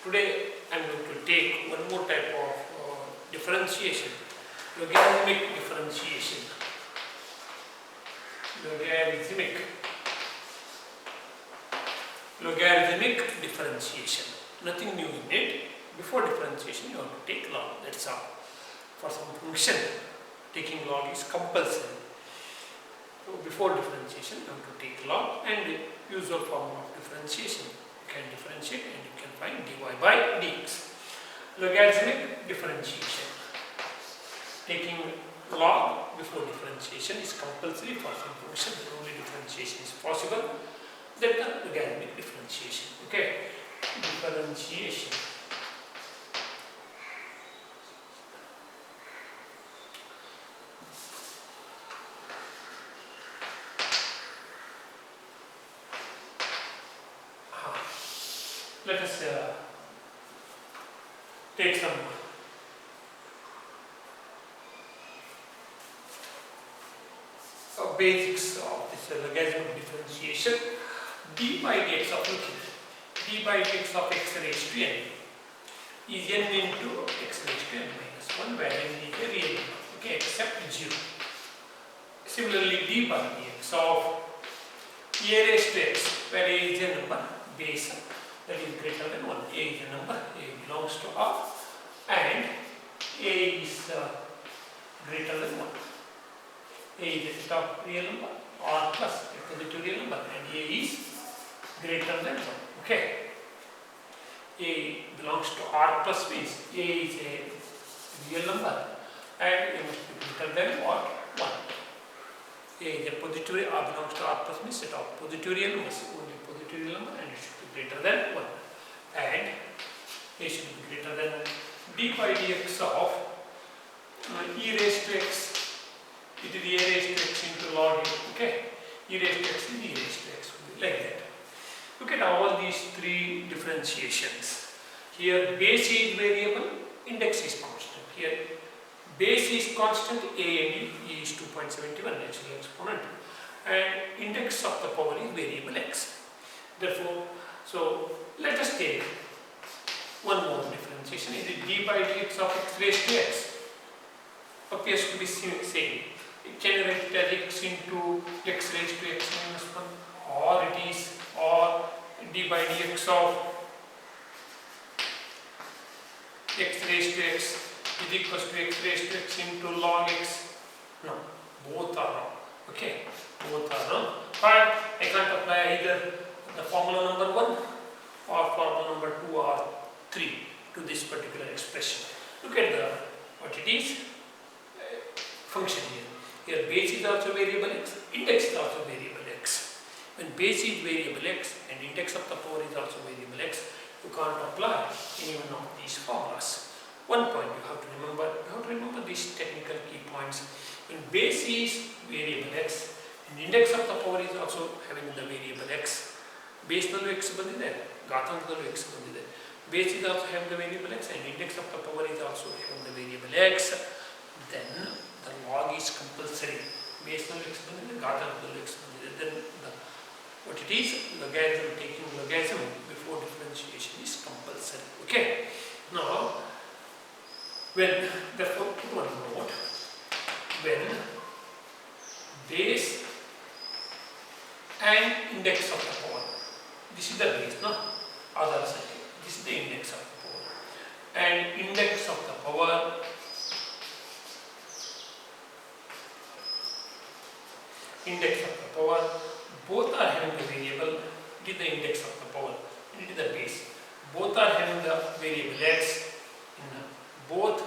Today I am going to take one more type of differentiation, logarithmic differentiation. Logarithmic differentiation. Nothing new in it. Before differentiation, you have to take log. That's all. For some function, taking log is compulsory. So before differentiation, you have to take log, and the usual form of differentiation. You can differentiate and you can find dy by dx. Logarithmic differentiation. Taking log before differentiation is compulsory for some function. Only differentiation is possible. Then the logarithmic differentiation. Okay, differentiation. Let us take some basics of this logarithmic differentiation. D by dx of d by dx of x raised to n is n into x raised to n minus 1, where n is a real number, okay, except 0. Similarly, d by dx of a raised to x, where a is a number base that is greater than 1. A is a number, A belongs to R, and A is greater than 1. A is a top real number, R plus a positive real number, and A is greater than 1. Okay. A belongs to R plus means A is a real number, and A must be greater than what? 1. A is a positive, R belongs to R plus means set of positive real numbers, only positive real number, and it should be greater than 1. And A should be greater than d by dx of e raised to x. It is e raised to x into log a. Okay, e raised to x is e raised to x, like that. Look at all these three differentiations. Here base is variable, index is constant. Here base is constant, a and e is 2.71 natural exponent, and index of the power is variable x. Therefore, so let us take one more differentiation. It is d by dx of x raised to x. Appears to be same. It can write it as x into x raised to x minus 1, or it is d by dx of x raised to x is equals to x raised to x into log x. No, both are wrong. Okay, both are wrong. But I can't apply either the formula number 1 or formula number 2 or 3 to this particular expression. Look at what it is. Function here. Here base is also variable x, index is also variable x. When base is variable x and index of the power is also variable x, you can't apply any one of these formulas. One point you have to remember these technical key points. When base is variable x and index of the power is also having the variable x, base nalu x ಬಂದಿದೆ, ಘಾತಾಂಕದಲ್ಲೂ x ಬಂದಿದೆ. Base is also having the variable x and index of the power is also having the variable x. Then the log is compulsory. Base nalu x ಬಂದಿದೆ, ಘಾತಾಂಕದಲ್ಲೂ x ಬಂದಿದೆ. Then what it is, logarithm, taking logarithm before differentiation is compulsory. Okay. Now, when therefore put one note, when base and index of the power, this is the base, no? Other side. This is the index of the power. And index of the power both are having the variable, it is the index of the power, and it is the base. Both are having the variable x, both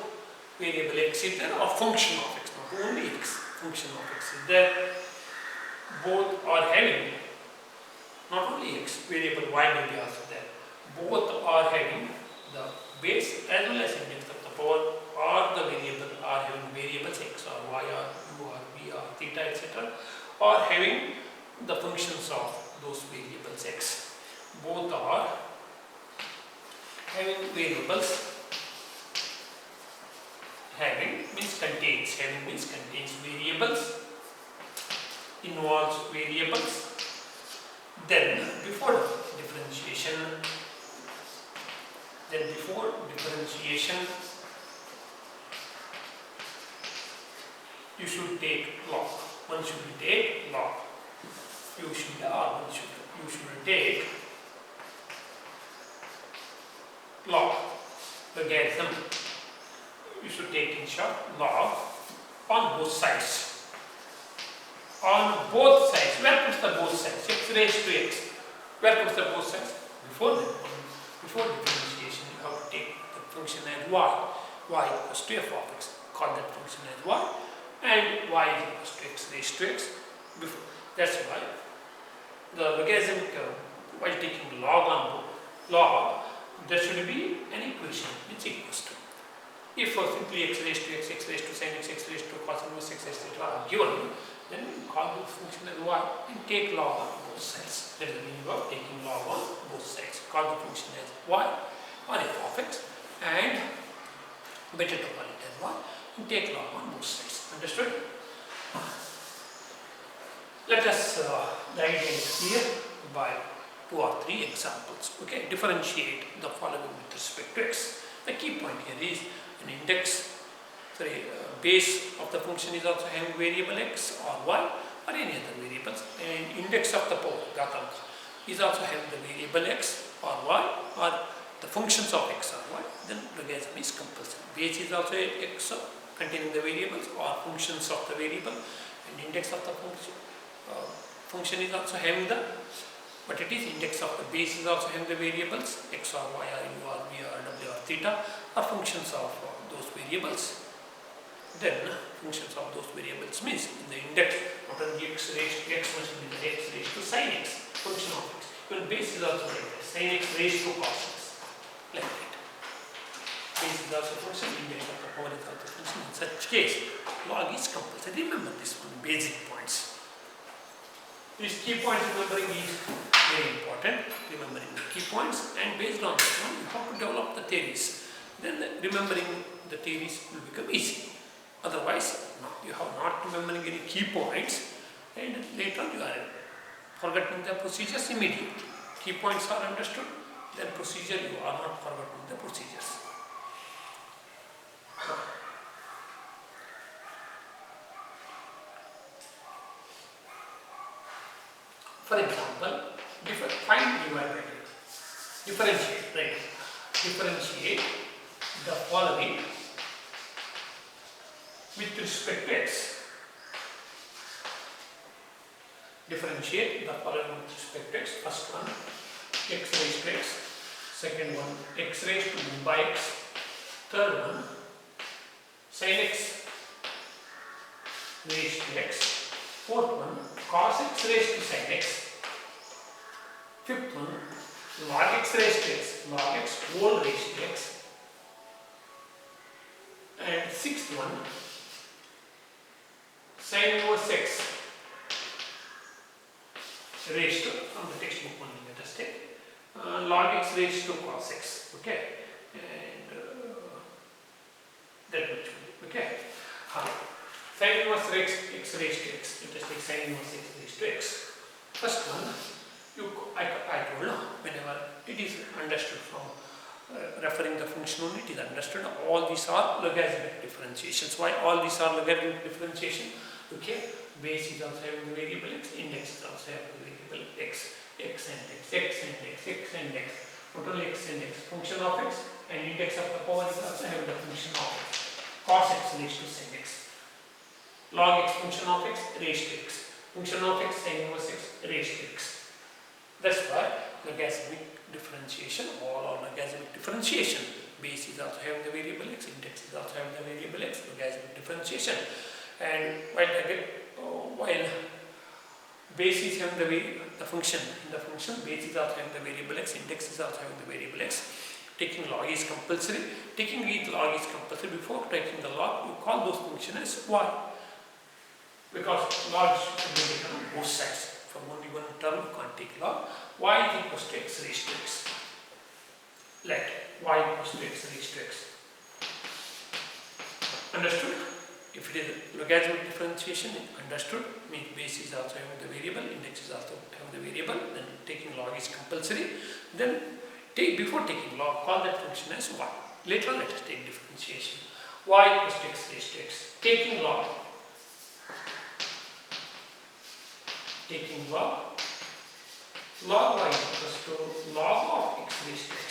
variable x is there, or function of x, not only x, function of x is there. Both are having not only x, variable y may be also there. Both are having the base as well as index of the power, or the variable are having variables x or y or u or v or theta etc. or having the functions of those variables x. Both are having variables, having means contains variables, involves variables. Then before differentiation, differentiation, you should take log. One should take log. You should take log. Logarithm, you should take in short log on both sides. On both sides. Where comes the both sides? X raised to x. Where comes the both sides? Before differentiation, you have to take the function as y. Y equals to f of x. Call that function as y. And y is equals to x raised to x. Before. That's why the logarithmic term, while taking log on log, there should be an equation which equals to. If simply x raised to x, x raised to sin x, x raised to cos inverse x, etc. are given, then we call the function as y and take log on both sides. That is the meaning of taking log on both sides. Call the function as y or f of x, and better to call it as y and take log on both sides. Understood? Let us write it here by 2 or 3 examples. Okay, differentiate the following with respect to x. The key point here is an index, base of the function is also having variable x or y or any other variables, and index of the power gatanka is also having the variable x or y or the functions of x or y. Then logarithm is compulsory. Base is also x containing the variables or functions of the variable, and index of the function is also having the, but it is index of the base is also having the variables x or y or u or v or w or theta are functions of those variables. Then functions of those variables means in the index not only x raised to x must be the x raised to sin x, function of x. Even base is also like that, sin x raised to cos x, like that. Base is also function, index of the power is also function. In such case, log is compulsory. Remember this one, basic points. These key points remembering is very important. Remembering the key points, and based on that one, you have to develop the theories. Then remembering the theories will become easy. Otherwise, you have not remembering any key points, and later on you are forgetting the procedures immediately. Key points are understood, then procedure you are not forgetting the procedures. For example, find divide by differentiate, right? Differentiate the following with respect to x. Differentiate the following with respect to x. First one, x raised to x. Second one, x raised to 1 by x. Third one, sin x raised to x. Fourth one, cos x raised to sin x. Fifth one, log x raised to x, log x whole raised to x. And sixth one, sin inverse x raised to, from the textbook only let us take, log x raised to cos x, okay, and that much only, okay. Sin inverse x raised to x, let us take sin inverse x raised to x. First one, I told whenever it is understood from referring the function only, it is understood all these are logarithmic differentiations. Why all these are logarithmic differentiation? Okay, base is also having the variable x, index is also having the variable x, x and x, x and x, x and x, not only x and x, function of x, and index of the power is also having the function of x, cos x raised to sin x, log x function of x raised to x, function of x sin inverse x raised to x. That's why logarithmic differentiation, all are logarithmic differentiation. Base is also having the variable x, index is also having the variable x, logarithmic differentiation. And while base is having the function, in the function base is also having the variable x, index is also having the variable x. Taking log is compulsory. Taking log is compulsory. Before taking the log, you call those functions as y, because log should be taken on both sides. From only one term you can't take log. Y is equals to x raised to x. Let y equals to x raised to x. Understood? If it is logarithmic differentiation, understood, means base is also having the variable, index is also having the variable, then taking log is compulsory. Then before taking log, call that function as y. Later on let us take differentiation. Y equals to x raised to x. Taking log y equals to log of x raised to x.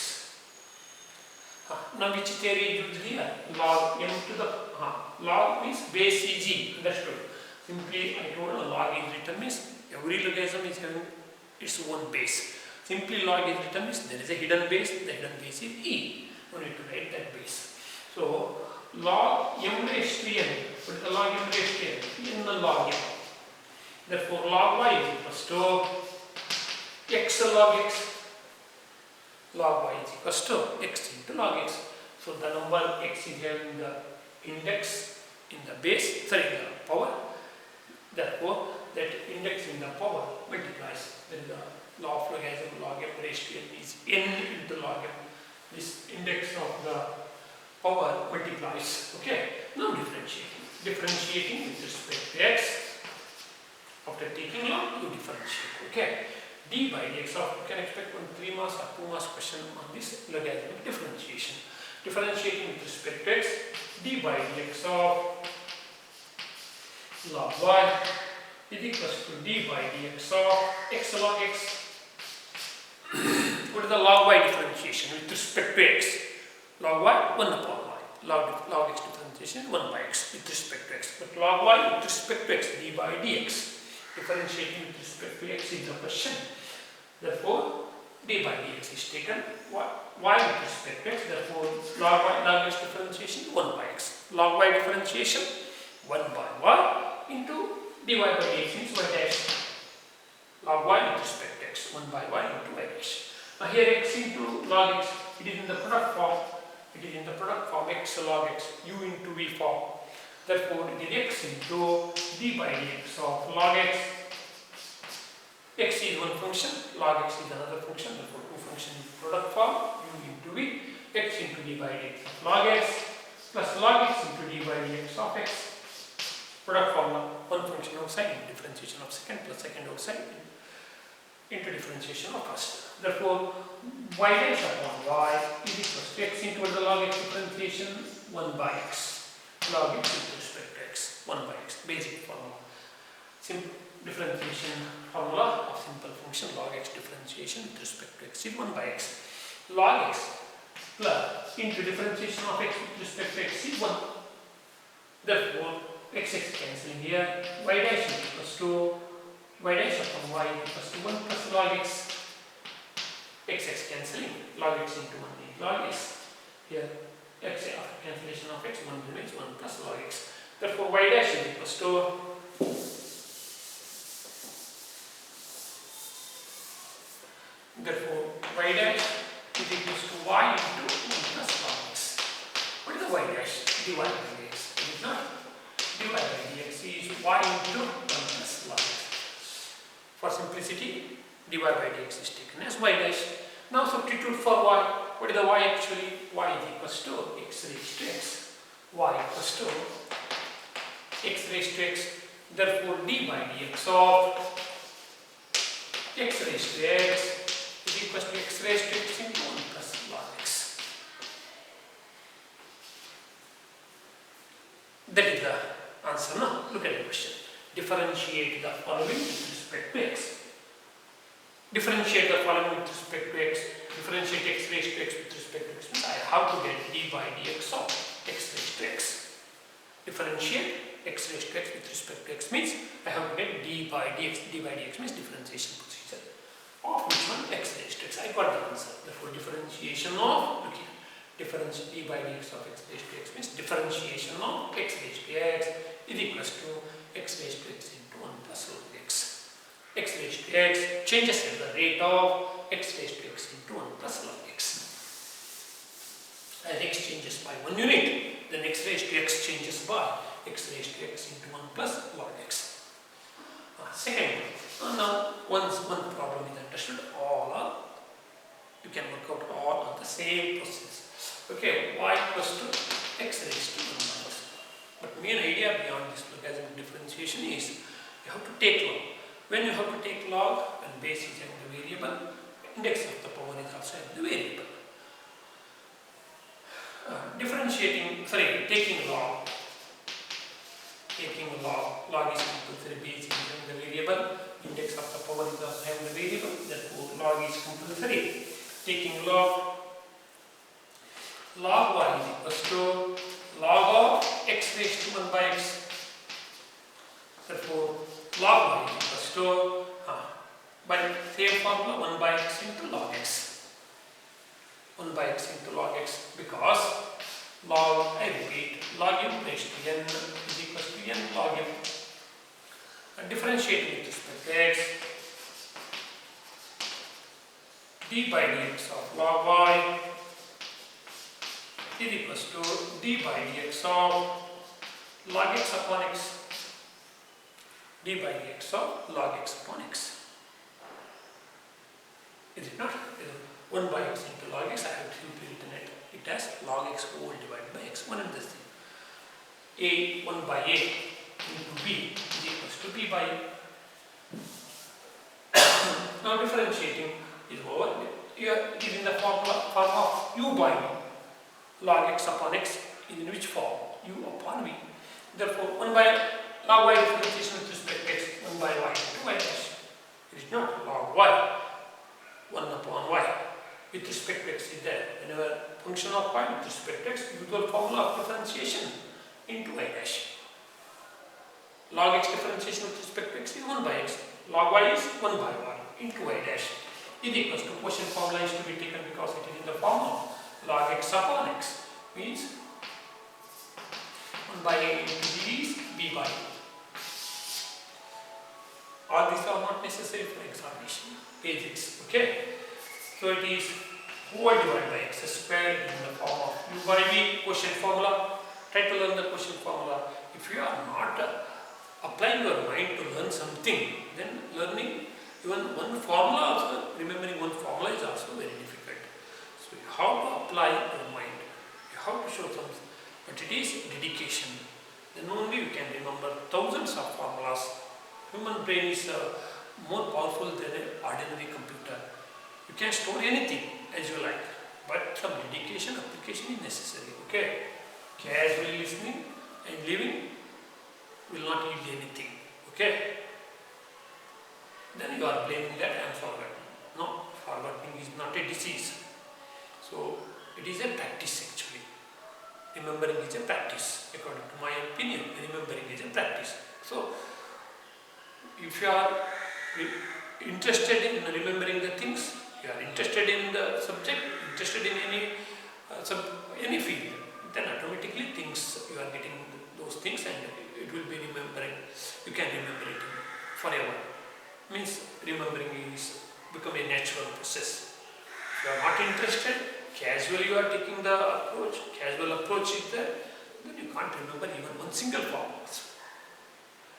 Now which theory is used here? Log m to the log means base is g. Understood? Simply I told you log is written means every logarithm is having its own base. Simply log is written means there is a hidden base. The hidden base is e. We need to write that base. So log m raised to n. What is the log m raised to n? N the log m. Therefore log y is equals to x log x. Log y is equals to x into log x. So the number x is having the index in the base, sorry, in the power. Therefore, that index in the power multiplies. Then the law of logarithm log m raised to n is n into log m. This index of the power multiplies. Okay. Now differentiating. Differentiating with respect to x. After taking log, you differentiate. Okay. D by dx of, you can expect 3 marks or 2 marks question on this logarithmic differentiation. Differentiating with respect to x, d by dx of log y is equals to d by dx of x log x. What is the log y differentiation with respect to x? Log y 1 upon y. Log x differentiation 1 by x with respect to x. But log y with respect to x, d by dx. Differentiating with respect to x is the question. Therefore, d by dx is taken y with respect to x. Therefore, log x differentiation 1 by x. Log y differentiation 1 by y into dy by dx means y dash. Log y with respect to x 1 by y into y dash. Now here x into log x, it is in the product form. It is in the product form x log x, u into v form. Therefore, it is x into d by dx of log x. X is one function, log x is another function, therefore two functions in product form, u into v, x into d by dx of log x, plus log x into d by dx of x. Product form, one function outside, differentiation of second, plus second outside, into differentiation of first. Therefore, y dash upon y is equals to x into the log x differentiation 1 by x. Log x with respect to x, 1 by x, basic formula. Simple differentiation formula of simple function log x differentiation with respect to x is 1 by x. Log x plus into differentiation of x with respect to x is 1. Therefore, x cancelling here, y dash is equals to y dash upon y equals to 1 plus log x. X cancelling, log x into 1 is log x. Here, x after cancellation of x, 1 remains 1 plus log x. Therefore, y dash is equals to therefore, y dash is equals to y into 1 plus log x. What is the y dash? dy by dx. It is not. dy by dx is y into 1 plus log x. For simplicity, dy by dx is taken as y dash. Now substitute for y. What is the y actually? Y is equals to x raised to x. Y equals to x raised to x. Therefore, d by dx of x raised to x is equals to x raised to x into 1 plus log x. That is the answer. Now, look at the question. Differentiate the following with respect to x. Differentiate the following with respect to x. Differentiate x raised to x with respect to x means I have to get d by dx of x raised to x. Differentiate x raised to x with respect to x means I have to get d by dx. D by dx means differentiation procedure. Of which one? X raised to x. I got the answer. Therefore, differentiation of, look here, difference d by dx of x raised to x means differentiation of x raised to x is equals to x raised to x into 1 plus log x. X raised to x changes at the rate of x raised to x into 1 plus log x. As x changes by 1 unit, then x raised to x changes by x raised to x into 1 plus log x. Second one. Now, once one problem is understood, all are, you can work out all on the same process. Okay, y equals to x raised to 1 minus. But main idea beyond this logarithm differentiation is you have to take log. When you have to take log, when base is having the variable, index of the power is also having the variable. taking log is compulsory, b is having the variable, index of the power is also having the variable, therefore log is compulsory. Taking log y is equals to log of x raised to 1 by x. Therefore log y is equals to by same formula 1 by x into log x. 1 by x into log x, because log, I repeat, log m raised to n is equals to n log m. And differentiating with respect to x, d by dx of log y is equals to d by dx of log x upon x. D by dx of log x upon x. Is it not? 1 by x into log x, I have simply written it as log x whole divided by x. One and the same. A 1 by a into b is equals to b by a. Now differentiating is over. Here it is in the form of u by v. Log x upon x is in which form? U upon v. Therefore 1 by log y differentiation with respect to x, 1 by y into y dash. It is not log y, 1 upon y with respect to x is there. Whenever function of y with respect to x, usual formula of differentiation into y dash. Log x differentiation with respect to x is 1 by x. Log y is 1 by y into y dash is equals to quotient formula is to be taken because it is in the form of log x upon x, means 1 by a into b is b by a. All these are not necessary for examination, basics, okay? So it is whole divided by x squared in the form of u by v, quotient formula. Try to learn the quotient formula. If you are not applying your mind to learn something, then learning even one formula also, remembering one formula is also very difficult. So you have to apply your mind. You have to show something. But it is dedication. Then only you can remember thousands of formulas. Human brain is more powerful than an ordinary computer. You can store anything as you like, but some dedication, application is necessary. Okay? Casually listening and living will not yield anything. Okay? Then you are blaming that I am forgotten. No, forgetting is not a disease. So it is a practice actually. Remembering is a practice. According to my opinion, remembering is a practice. So if you are interested in remembering the things, you are interested in the subject, interested in any field, then automatically things you are getting those things and it will be remembering. You can remember it forever. Means remembering is become a natural process. If you are not interested, casually you are taking the approach, casual approach is there, then you can't remember even one single formula.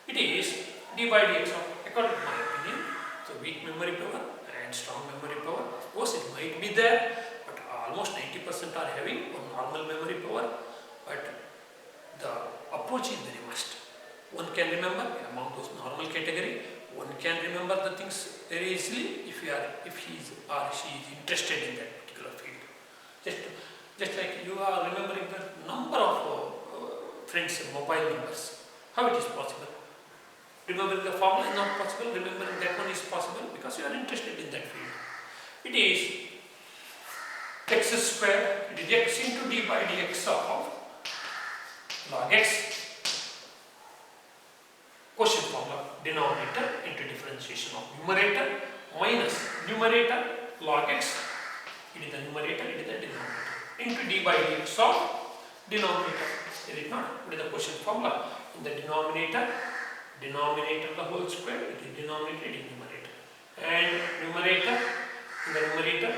It is d by dx of, according to my opinion, so weak memory power and strong memory power. Of course it might be there, but almost 90% are having one normal memory power, but the approach is very must. One can remember among those normal category, one can remember the things very easily if he or she is interested in that particular field. Just like you are remembering the number of friends' mobile numbers. How it is possible? Remembering the formula is not possible, remembering that one is possible because you are interested in that field. It is x square, it is x into d by dx of log x. Quotient formula, denominator into differentiation of numerator minus numerator log x, it is the numerator, it is the denominator, into d by dx of denominator. Is it not? What is the quotient formula? In the denominator the whole square, it is denominator, it is numerator. And numerator, in the numerator,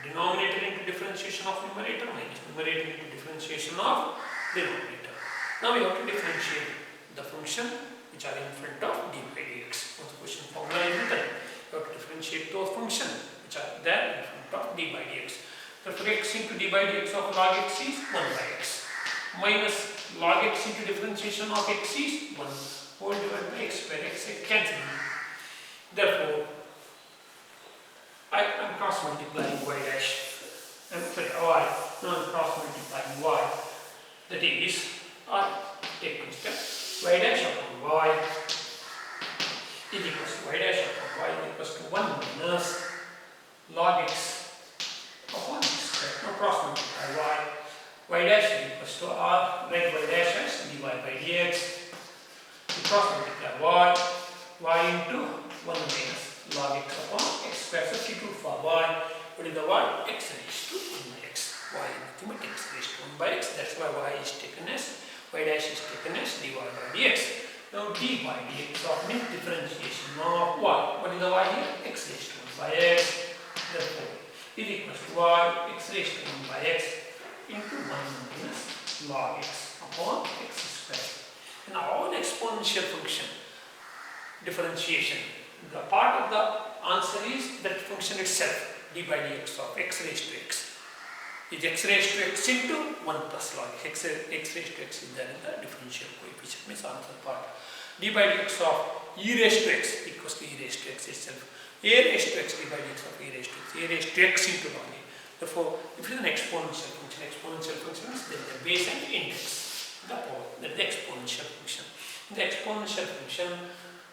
denominator into differentiation of numerator minus numerator into differentiation of denominator. Now we have to differentiate the function which are in front of d by dx. Once the quotient formula is written, you have to differentiate those functions which are there in front of d by dx. Therefore x into d by dx of log x is 1 by x minus log x into differentiation of x is 1 whole divided by x square, x cancel. Therefore I am cross multiplying y dash. I'm sorry, y. Now I am cross multiplying y. That is, or take instead, y dash upon y is equals to y dash upon y is equals to 1 minus log x upon x square. Now cross multiply y dash is equals to r, write y dash as dy by dx. We cross multiply y into 1 minus log x upon x square. Substitute for y. What is the y? X raised to 1 by x. Y is nothing but x raised to 1 by x. That's why y is taken as, y dash is taken as dy by dx. Now d by dx of means differentiation of y. What is the y here? X raised to 1 by x. Therefore, is equals to y x raised to 1 by x into 1 minus log x upon x square. Now, an exponential function differentiation, the part of the answer is that function itself, d by dx of x raised to x. Is x raised to x into 1 plus log x. X raised to x is there in the differential coefficient, means answer part. D by dx of e raised to x equals to e raised to x itself. A raised to x, d by dx of a raised to x. A raised to x into log a. Therefore, if it is an exponential function means there is a base and index. The power, that is the exponential function. In the exponential function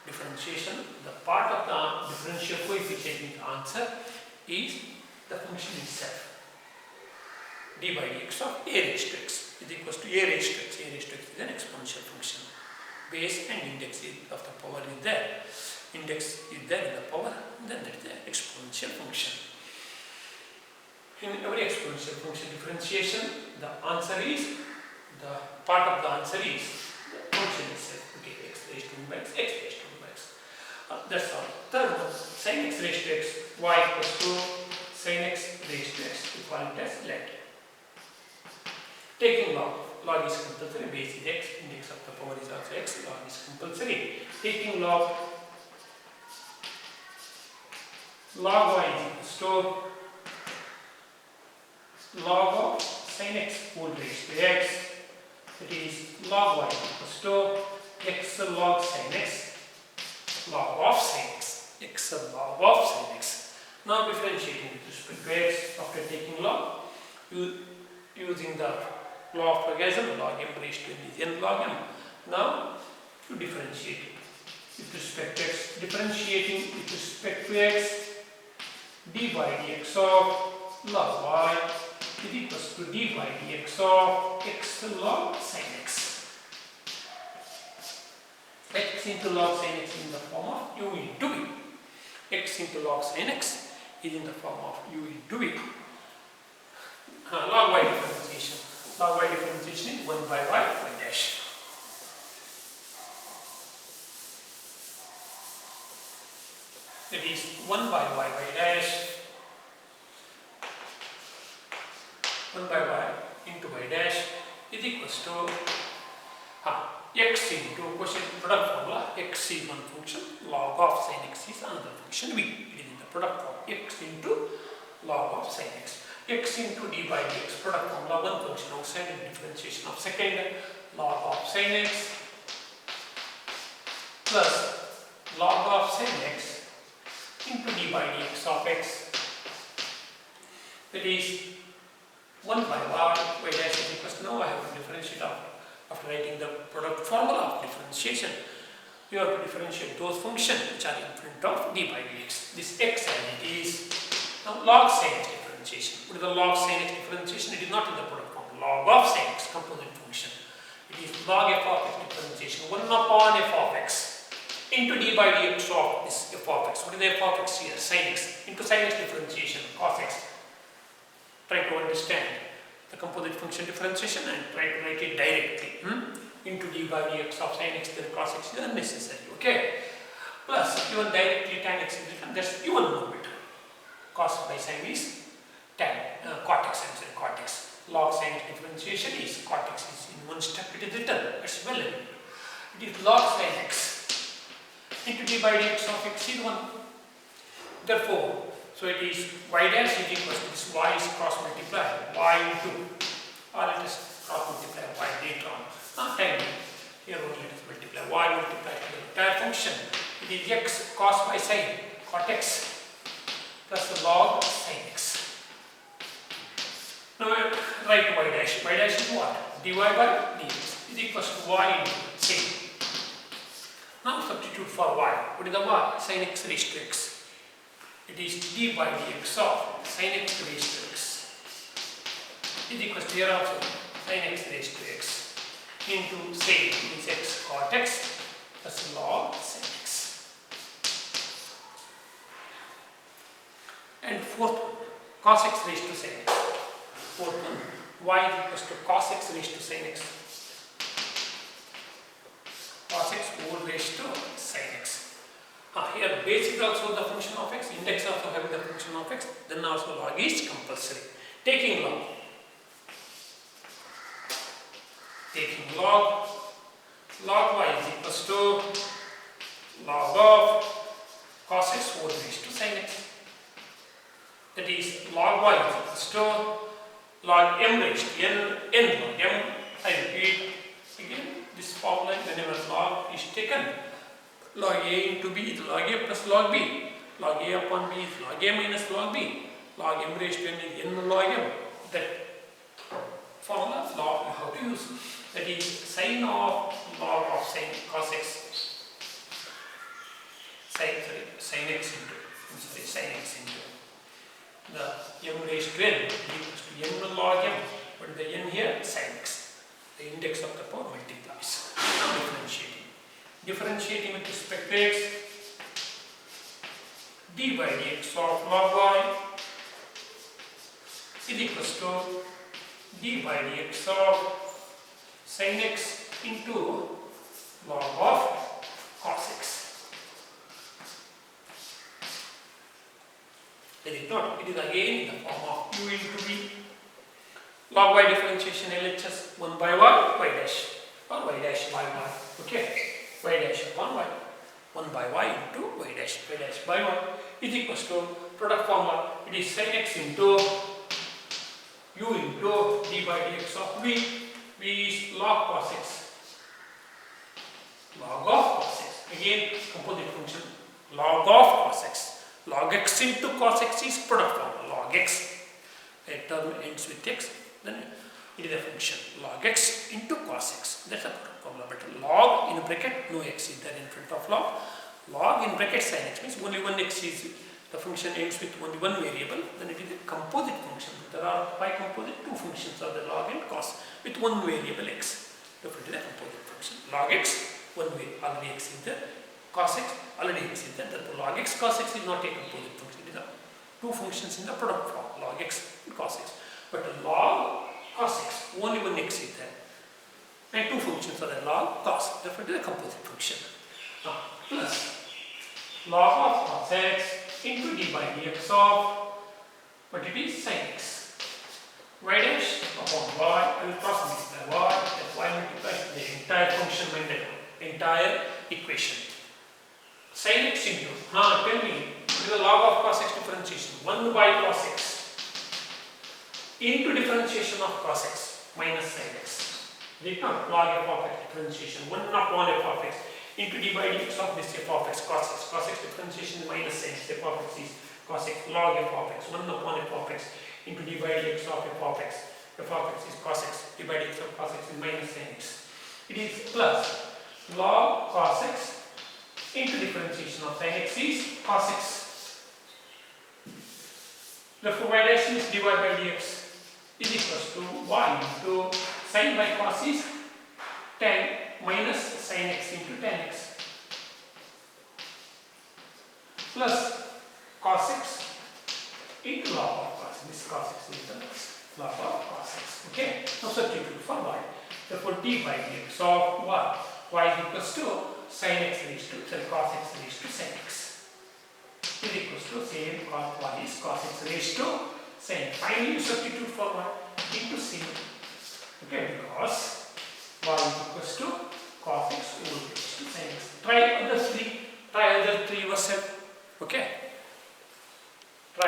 differentiation, the part of the differential coefficient in the answer is the function itself. D by dx of a raised to x is equals to a raised to x. A raised to x is an exponential function. Base and index of the power is there. Index is there in the power, then that is the exponential function. In every exponential function differentiation, the answer is, the part of the answer is the function itself. Okay, x raised to 1 by x, x raised to 1 by x. That's all. Third one, sin x raised to x, y equals to sin x raised to x. We call it as let. Taking log is compulsory, base is x, index of the power is also x, log is compulsory. Taking log y is equals to log of sin x whole raised to x. That is log y equals to x log sin x, log of sin x, x log of sin x. Now differentiating with respect to x after taking log, using the law of logarithm, log m raised to n is n log m. Now to differentiate with respect to x, differentiating with respect to x, d by dx of log y is equals to d by dx of x log sin x. X into log sin x in the form of u into v. X into log sin x is in the form of u into v. Log y differentiation. Log y differentiation is 1 by y dash. That is 1 by y dash. 1 by y into y dash is equals to x into quotient product formula. X is one function, log of sin x is another function. V it is in the product form. X into log of sin x. X into d by dx product formula, one function outside and differentiation of second, log of sin x plus log of sin x into d by dx of x. That is 1 by y dash is equals to, now I have to differentiate after writing the product formula of differentiation. You have to differentiate those functions which are in front of d by dx. This x as it is. Now log sin x differentiation. What is the log sin x differentiation? It is not in the product form. Log of sin x composite function. It is log f of x differentiation. 1 upon f of x into d by dx of this f of x. What is the f of x here? Sin x into sin x differentiation cos x. Try to understand the composite function differentiation and try to write it directly into d by dx of sin x then cos x is unnecessary. Okay. Plus even directly tan x is written, that's even more better. Cos by sin is tan, cot x, I'm sorry, cot x. Log sin x differentiation is cot x is in one step it is written. It's well written. It is log sin x into d by dx of x is 1. Therefore, so it is y dash is equals to this y is cross multiplied y into, or let us cross multiply y later on. Not time. Here only let us multiply y multiplied to the entire function. It is x cos by sin cot x plus the log sin x. Now write y dash. Y dash is what? dy by dx is equals to y into sin. Now substitute for y. What is the y? Sin x raised to x. It is d by dx of sin x raised to x is equals to here also sin x raised to x into sin is x cot x plus log sin x. And fourth one, cos x raised to sin x. Fourth one, y is equals to cos x raised to sin x. Cos x whole raised to sin x. Here base is also the function of x, index also having the function of x, then also log is compulsory. Taking log. Taking log y is equals to log of cos x whole raised to sin x. That is log y is equals to log m raised to n log m. I repeat again this formula whenever log is taken. Log a into b is log a plus log b. Log a upon b is log a minus log b. Log m raised to n is n log m. That formula log you have to use. That is sin of log of sin cos x. Sin x into the m raised to n equals to n log m. But the n here sin x. The index of the power multiplies. Now differentiating with respect to x, d by dx of log y is equals to d by dx of sin x into log of cos x. It is not, it is again in the form of u into v. Log y differentiation LHS 1 by y dash or y dash by y. Okay, y dash upon y. 1 by y into y dash by y is equals to product formula. It is sin x into u into d by dx of v. V is log cos x. Log of cos x. Again, composite function. Log of cos x. Log x into cos x is product formula. Log x. A term ends with x. Then it is a function log x into cos x. That's a product formula. But log in bracket, no x is there in front of log. Log in bracket sin x means only one x is the function ends with only one variable. Then it is a composite function. There are by composite two functions of the log and cos with one variable x. Therefore, it is a composite function. Log x, one way already x is there. Cos x already x is there. Therefore, log x cos x is not a composite function. It is a two functions in the product form. Log x and cos x. But log cos x, only one x is there. And two functions are the log cos. Therefore, it is a composite function. Now, plus log of cos x into d by dx of, but it is sin x. Y dash upon y, I will cross this by y, that y multiplies the entire function by the entire equation. Sin x into, now tell me, what is the log of cos x differentiation? 1 by cos x into differentiation of cos x minus sin x. Did not log f of x differentiation, 1 upon f of x into d by dx of this f of x cos x. Cos x differentiation minus sin x, f of x is cos x log f of x, 1 upon f of x into d by dx of f of x. F of x is cos x, d by dx of cos x is minus sin x. It is plus log cos x into differentiation of sin x is cos x. Therefore, y dash is dy by dx is equals to y into sin by cos is tan minus sin x into tan x plus cos x into log of cos. This cos x is the log of cos x. Okay, now substitute for y. Therefore, d by dx of y is equals to sin x raised to cos x raised to sin x is equals to same cos y is cos x raised to sin. Finally, you substitute for y into sin. Okay, because y is equals to cos x whole raised to sin x. Try other three yourself. Okay,